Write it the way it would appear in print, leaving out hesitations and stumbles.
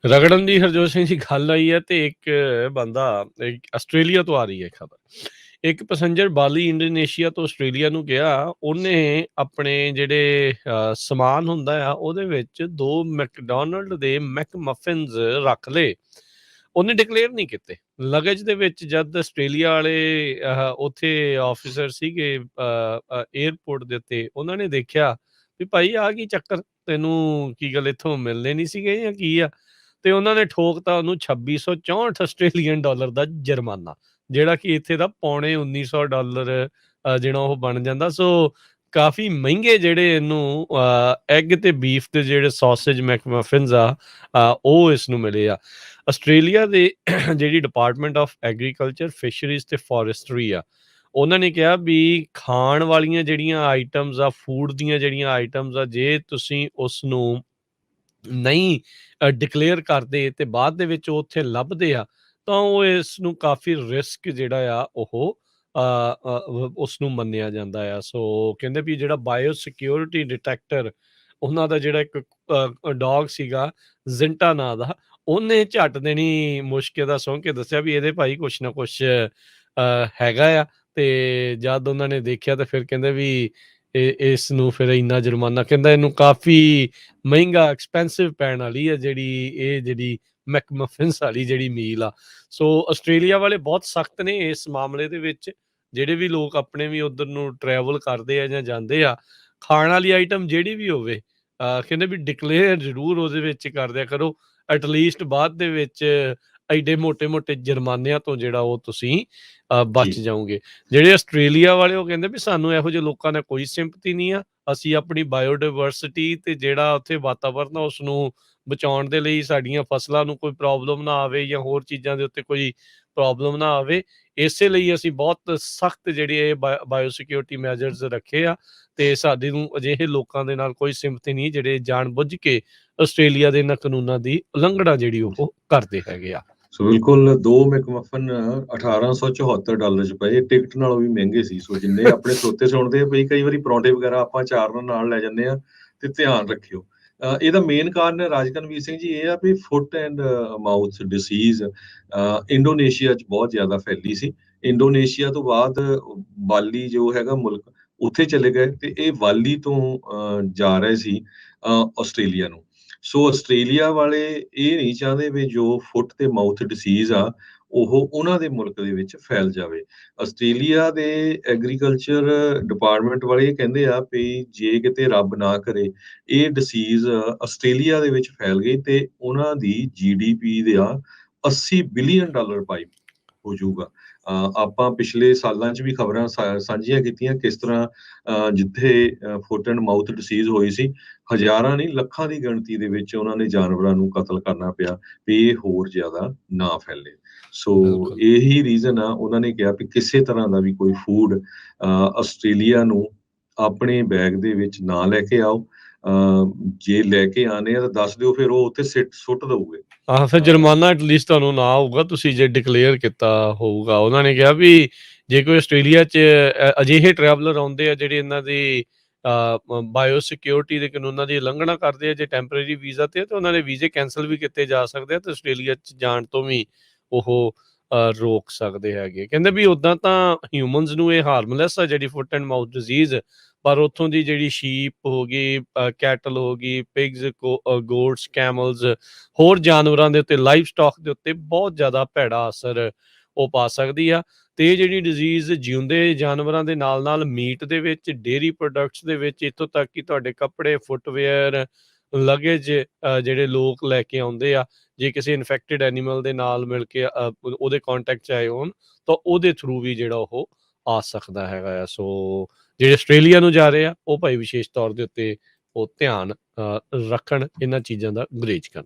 ਰਗੜਨ ਦੀ ਹਰਜੋਤ ਸਿੰਘ ਜੀ ਗੱਲ ਆਈ ਹੈ ਤੇ ਇੱਕ ਬੰਦਾ ਇੱਕ ਆਸਟ੍ਰੇਲੀਆ ਤੋਂ ਆ ਰਹੀ ਹੈ ਖਬਰ। ਇੱਕ ਪੈਸੇਂਜਰ ਬਾਲੀ ਇੰਡੋਨੇਸ਼ੀਆ ਤੋਂ ਆਸਟ੍ਰੇਲੀਆ ਨੂੰ ਗਿਆ। ਉਹਨੇ ਆਪਣੇ ਜਿਹੜੇ ਸਮਾਨ ਹੁੰਦਾ ਆ ਉਹਦੇ ਵਿੱਚ 2 ਮੈਕਡੋਨਲਡ ਦੇ ਮੈਕਮਫਿਨਸ ਰੱਖ ਲਏ। ਉਹਨੇ ਡਿਕਲੇਅਰ ਨਹੀਂ ਕੀਤੇ। ਲਗੇਜ ਦੇ ਵਿੱਚ ਜਦ ਆਸਟ੍ਰੇਲੀਆ ਵਾਲੇ ਉੱਥੇ ਆਫਿਸਰ ਸੀਗੇ ਏਅਰਪੋਰਟ ਦੇ ਉੱਤੇ, ਉਹਨਾਂ ਨੇ ਦੇਖਿਆ ਵੀ ਭਾਈ ਆਹ ਕੀ ਚੱਕਰ, ਤੈਨੂੰ ਕੀ ਗੱਲ ਇੱਥੋਂ ਮਿਲਣੇ ਨਹੀਂ ਸੀਗੇ ਜਾਂ ਕੀ ਆ? ਤੇ ਉਹਨਾਂ ਨੇ ਠੋਕਤਾ ਉਹਨੂੰ $2664 ਆਸਟ੍ਰੇਲੀਅਨ ਡਾਲਰ ਦਾ ਜੁਰਮਾਨਾ, ਜਿਹੜਾ ਕਿ ਇੱਥੇ ਦਾ ਪੌਣੇ $1900 ਜਿਹੜਾ ਉਹ ਬਣ ਜਾਂਦਾ। ਸੋ ਕਾਫੀ ਮਹਿੰਗੇ ਜਿਹੜੇ ਇਹਨੂੰ ਐਗ ਤੇ ਬੀਫ ਦੇ ਜਿਹੜੇ ਸੌਸੇਜ ਮੈਕਮਫਿਨਸ ਆ, ਉਹ ਇਸ ਨੂੰ ਮਿਲੇ ਆ। ਆਸਟ੍ਰੇਲੀਆ ਦੇ ਜਿਹੜੀ ਡਿਪਾਰਟਮੈਂਟ ਆਫ ਐਗਰੀਕਲਚਰ, ਫਿਸ਼ਰੀਜ਼ ਤੇ ਫੋਰੈਸਟਰੀ ਆ, ਉਹਨਾਂ ਨੇ ਕਿਹਾ ਵੀ ਖਾਣ ਵਾਲੀਆਂ ਜਿਹੜੀਆਂ ਆਈਟਮਸ ਆ, ਫੂਡ ਦੀਆਂ ਜਿਹੜੀਆਂ ਆਈਟਮਸ ਆ, ਜੇ ਤੁਸੀਂ ਉਸ ਨੂੰ ਨਹੀਂ ਡਿਕਲੇਅਰ ਕਰਦੇ ਤੇ ਬਾਅਦ ਦੇ ਵਿੱਚ ਉਹ ਉੱਥੇ ਲੱਭਦੇ ਆ, ਤਾਂ ਉਹ ਇਸ ਨੂੰ ਕਾਫੀ ਰਿਸਕ ਜਿਹੜਾ ਆ ਉਹ ਉਸ ਨੂੰ ਮੰਨਿਆ ਜਾਂਦਾ ਆ। ਸੋ ਕਹਿੰਦੇ ਵੀ ਜਿਹੜਾ ਬਾਇਓ ਸਿਕਿਉਰਿਟੀ ਡਿਟੈਕਟਰ, ਉਹਨਾਂ ਦਾ ਜਿਹੜਾ ਇੱਕ ਡੌਗ ਸੀਗਾ ਜ਼ਿੰਟਾ ਨਾਂ ਦਾ, ਉਹਨੇ ਝੱਟ ਦੇਣੀ ਮੁਸ਼ਕ ਦਾ ਸੁੰਘ ਕੇ ਦੱਸਿਆ ਵੀ ਇਹਦੇ ਭਾਈ ਕੁਛ ਨਾ ਕੁਛ ਹੈਗਾ ਆ। ਤੇ ਜਦ ਉਹਨਾਂ ਨੇ ਦੇਖਿਆ ਤਾਂ ਫਿਰ ਕਹਿੰਦੇ ਵੀ ਇਸ ਨੂੰ ਫਿਰ ਇੰਨਾ ਜੁਰਮਾਨਾ, ਕਹਿੰਦਾ ਇਹਨੂੰ ਕਾਫੀ ਮਹਿੰਗਾ ਐਕਸਪੈਂਸਿਵ ਪੈਣ ਵਾਲੀ ਆ ਜਿਹੜੀ ਮੈਕਮਫਿਨਸ ਵਾਲੀ ਜਿਹੜੀ ਮੀਲ ਆ। ਸੋ ਆਸਟ੍ਰੇਲੀਆ ਵਾਲੇ ਬਹੁਤ ਸਖਤ ਨੇ ਇਸ ਮਾਮਲੇ ਦੇ ਵਿੱਚ। ਜਿਹੜੇ ਵੀ ਲੋਕ ਆਪਣੇ ਵੀ ਉੱਧਰ ਨੂੰ ਟਰੈਵਲ ਕਰਦੇ ਆ ਜਾਂ ਜਾਂਦੇ ਆ, ਖਾਣ ਵਾਲੀ ਆਈਟਮ ਜਿਹੜੀ ਵੀ ਹੋਵੇ, ਕਹਿੰਦੇ ਵੀ ਡਿਕਲੇਅਰ ਜ਼ਰੂਰ ਉਹਦੇ ਵਿੱਚ ਕਰ ਦਿਆ ਕਰੋ। ਐਟਲੀਸਟ ਬਾਅਦ ਦੇ ਵਿੱਚ ਐਡੇ ਮੋਟੇ-ਮੋਟੇ ਜੁਰਮਾਨਿਆਂ ਤੋਂ ਜਿਹੜਾ ਉਹ ਤੁਸੀਂ ਜੀ ਬਚ ਜਾਓਗੇ। ਜਿਹੜੇ ਆਸਟ੍ਰੇਲੀਆ ਵਾਲੇ ਉਹ ਕਹਿੰਦੇ ਵੀ ਸਾਨੂੰ ਇਹੋ ਜਿਹੇ ਲੋਕਾਂ ਨਾਲ ਕੋਈ ਸਿੰਪੈਥੀ ਨਹੀਂ ਆ। ਅਸੀਂ ਆਪਣੀ ਬਾਇਓਡਾਇਵਰਸਿਟੀ ਤੇ ਜਿਹੜਾ ਉੱਥੇ ਵਾਤਾਵਰਨ ਆ ਉਸ ਨੂੰ ਬਚਾਉਣ ਦੇ ਲਈ, ਸਾਡੀਆਂ ਫਸਲਾਂ ਨੂੰ ਕੋਈ ਪ੍ਰੋਬਲਮ ਨਾ ਆਵੇ ਜਾਂ ਹੋਰ ਚੀਜ਼ਾਂ ਦੇ ਉੱਤੇ ਕੋਈ ਪ੍ਰੋਬਲਮ ਨਾ ਆਵੇ, ਇਸੇ ਲਈ ਅਸੀਂ ਬਹੁਤ ਸਖਤ ਜਿਹੜੇ ਇਹ ਬਾਇਓ ਸਿਕਿਉਰਿਟੀ ਮੈਜਰਸ ਰੱਖੇ ਆ। ਤੇ ਸਾਡੇ ਨੂੰ ਅਜਿਹੇ ਲੋਕਾਂ ਦੇ ਨਾਲ ਕੋਈ ਸਿੰਪੈਥੀ ਨਹੀਂ ਜਿਹੜੇ ਜਾਣ ਬੁੱਝ ਕੇ ਆਸਟ੍ਰੇਲੀਆ ਦੇ ਇਹਨਾਂ ਕਾਨੂੰਨਾਂ ਦੀ ਉਲੰਘਣਾ ਜਿਹੜੀ ਉਹ ਕਰਦੇ ਹੈਗੇ ਆ। ਸੋ ਬਿਲਕੁਲ 2 ਮੈਕਮਫਨ $1874 ਚ ਪਏ, ਟਿਕਟ ਨਾਲੋਂ ਵੀ ਮਹਿੰਗੇ ਸੀ। ਸੋ ਜਿੰਨੇ ਆਪਣੇ ਸਰੋਤੇ ਸੁਣਦੇ ਆ ਬਈ, ਕਈ ਵਾਰੀ ਪਰੌਂਠੇ ਵਗੈਰਾ ਆਪਾਂ ਚਾਰ ਨਾਲ ਲੈ ਜਾਂਦੇ ਆ, ਤੇ ਧਿਆਨ ਰੱਖਿਓ। ਇਹਦਾ ਮੇਨ ਕਾਰਨ ਰਾਜਕਨਵੀਰ ਸਿੰਘ ਜੀ ਇਹ ਆ ਵੀ foot and mouth dishes Indonesia ਚ ਬਹੁਤ ਜ਼ਿਆਦਾ ਫੈਲੀ ਸੀ। ਇੰਡੋਨੇਸ਼ੀਆ ਤੋਂ ਬਾਅਦ ਬਾਲੀ ਜੋ ਹੈਗਾ ਮੁਲਕ, ਉੱਥੇ ਚਲੇ ਗਏ ਤੇ ਇਹ ਬਾਲੀ ਤੋਂ ਜਾ ਰਹੇ ਸੀ ਆਸਟ੍ਰੇਲੀਆ ਨੂੰ। ਸੋ ਆਸਟ੍ਰੇਲੀਆ ਵਾਲੇ ਇਹ ਨਹੀਂ ਚਾਹੁੰਦੇ ਵੀ ਜੋ ਫੁੱਟ ਤੇ ਮਾਊਥ ਡਿਸੀਜ਼ ਆ ਉਹ ਉਹਨਾਂ ਦੇ ਮੁਲਕ ਦੇ ਵਿੱਚ ਫੈਲ ਜਾਵੇ। ਆਸਟ੍ਰੇਲੀਆ ਦੇ ਐਗਰੀਕਲਚਰ ਡਿਪਾਰਟਮੈਂਟ ਵਾਲੇ ਇਹ ਕਹਿੰਦੇ ਆ ਵੀ ਜੇ ਕਿਤੇ ਰੱਬ ਨਾ ਕਰੇ ਇਹ ਡਿਸੀਜ਼ ਆਸਟ੍ਰੇਲੀਆ ਦੇ ਵਿੱਚ ਫੈਲ ਗਈ ਤੇ ਉਹਨਾਂ ਦੀ GDP ਦਾ $80 ਬਿਲੀਅਨ ਪਾਈ ਹੋ ਜਾਊਗਾ। ਆਪਾਂ ਪਿਛਲੇ ਸਾਲਾਂ 'ਚ ਵੀ ਖਬਰਾਂ ਸਾਂਝੀਆਂ ਕੀਤੀਆਂ ਕਿਸ ਤਰ੍ਹਾਂ ਜਿੱਥੇ ਫੁੱਟ ਐਂਡ ਮਾਊਥ ਡਿਸੀਜ਼ ਹੋਈ ਸੀ, ਹਜ਼ਾਰਾਂ ਨਹੀਂ ਲੱਖਾਂ ਦੀ ਗਿਣਤੀ ਦੇ ਵਿੱਚ ਉਹਨਾਂ ਨੇ ਜਾਨਵਰਾਂ ਨੂੰ ਕਤਲ ਕਰਨਾ ਪਿਆ ਵੀ ਇਹ ਹੋਰ ਜ਼ਿਆਦਾ ਨਾ ਫੈਲੇ। ਸੋ ਬਿਲਕੁਲ। ਇਹੀ ਰੀਜ਼ਨ ਆ, ਉਹਨਾਂ ਨੇ ਕਿਹਾ ਵੀ ਕਿਸੇ ਤਰ੍ਹਾਂ ਦਾ ਵੀ ਕੋਈ ਫੂਡ ਆਸਟ੍ਰੇਲੀਆ ਨੂੰ ਆਪਣੇ ਬੈਗ ਦੇ ਵਿੱਚ ਨਾ ਲੈ ਕੇ ਆਓ। ਜੇ ਲੈ ਕੇ ਆਨੇ ਆ ਤਾਂ ਦੱਸ ਦਿਓ, ਫਿਰ ਉਹ ਉੱਥੇ ਸੁੱਟ ਦਊਗੇ। ਫਿਰ ਜੁਰਮਾਨਾ ਐਟਲੀਸਟ ਤੁਹਾਨੂੰ ਨਾ ਹੋਊਗਾ, ਤੁਸੀਂ ਜੇ ਡਿਕਲੇਅਰ ਕੀਤਾ ਹੋਊਗਾ। ਉਹਨਾਂ ਨੇ ਕਿਹਾ ਵੀ ਜੇ ਕੋਈ ਆਸਟ੍ਰੇਲੀਆ 'ਚ ਅਜਿਹੇ ਟਰੈਵਲਰ ਆਉਂਦੇ ਆ ਜਿਹੜੇ ਇਹਨਾਂ ਦੀ ਬਾਇਓ ਸਿਕਿਉਰਿਟੀ ਦੇ ਕਾਨੂੰਨਾਂ ਦੀ ਉਲੰਘਣਾ ਕਰਦੇ ਆ, ਜੇ ਟੈਂਪਰੇਰੀ ਵੀਜ਼ਾ ਤੇ, ਤਾਂ ਉਹਨਾਂ ਦੇ ਵੀਜ਼ੇ ਕੈਂਸਲ ਵੀ ਕੀਤੇ ਜਾ ਸਕਦੇ ਆ ਤੇ ਆਸਟ੍ਰੇਲੀਆ 'ਚ ਜਾਣ ਤੋਂ ਵੀ ਉਹ ਰੋਕ ਸਕਦੇ ਹੈਗੇ। ਕਹਿੰਦੇ ਵੀ ਉੱਦਾਂ ਤਾਂ ਹਿਊਮਨਸ ਨੂੰ ਇਹ ਹਾਰਮਲੈਸ ਆ ਜਿਹੜੀ ਫੁੱਟ ਐਂਡ ਮਾਊਥ ਡਿਜ਼ੀਜ਼, ਪਰ ਉੱਥੋਂ ਦੀ ਜਿਹੜੀ ਸ਼ੀਪ ਹੋ ਗਈ, ਕੈਟਲ ਹੋ ਗਈ, ਪਿਗਸ, ਗੋਟਸ, ਕੈਮਲਸ, ਹੋਰ ਜਾਨਵਰਾਂ ਦੇ ਉੱਤੇ, ਲਾਈਵ ਸਟਾਕ ਦੇ ਉੱਤੇ ਬਹੁਤ ਜ਼ਿਆਦਾ ਭੈੜਾ ਅਸਰ ਉਹ ਪਾ ਸਕਦੀ ਆ। ਤੇ ਇਹ ਜਿਹੜੀ ਡਿਜ਼ੀਜ਼ ਜਿਉਂਦੇ ਜਾਨਵਰਾਂ ਦੇ ਨਾਲ ਮੀਟ ਦੇ ਵਿੱਚ, ਡੇਅਰੀ ਪ੍ਰੋਡਕਟਸ ਦੇ ਵਿੱਚ, ਇੱਥੋਂ ਤੱਕ ਕਿ ਤੁਹਾਡੇ ਕੱਪੜੇ, ਫੁੱਟਵੇਅਰ, ਲਗੇਜ ਜਿਹੜੇ ਲੋਕ ਲੈ ਕੇ ਆਉਂਦੇ ਆ, ਜੇ ਕਿਸੇ ਇਨਫੈਕਟਡ ਐਨੀਮਲ ਦੇ ਨਾਲ ਮਿਲ ਕੇ ਉਹਦੇ ਕੰਟੈਕਟ 'ਚ ਆਏ ਹੋਣ ਤਾਂ ਉਹਦੇ ਥਰੂ ਵੀ ਜਿਹੜਾ ਉਹ ਆ ਸਕਦਾ ਹੈਗਾ ਆ। ਸੋ ਜਿਹੜੇ ਆਸਟ੍ਰੇਲੀਆ ਨੂੰ ਜਾ ਰਹੇ ਆ ਉਹ ਭਾਈ ਵਿਸ਼ੇਸ਼ ਤੌਰ ਦੇ ਉੱਤੇ ਉਹ ਧਿਆਨ ਰੱਖਣ, ਇਹਨਾਂ ਚੀਜ਼ਾਂ ਦਾ ਗੁਰੇਜ਼ ਕਰਨ।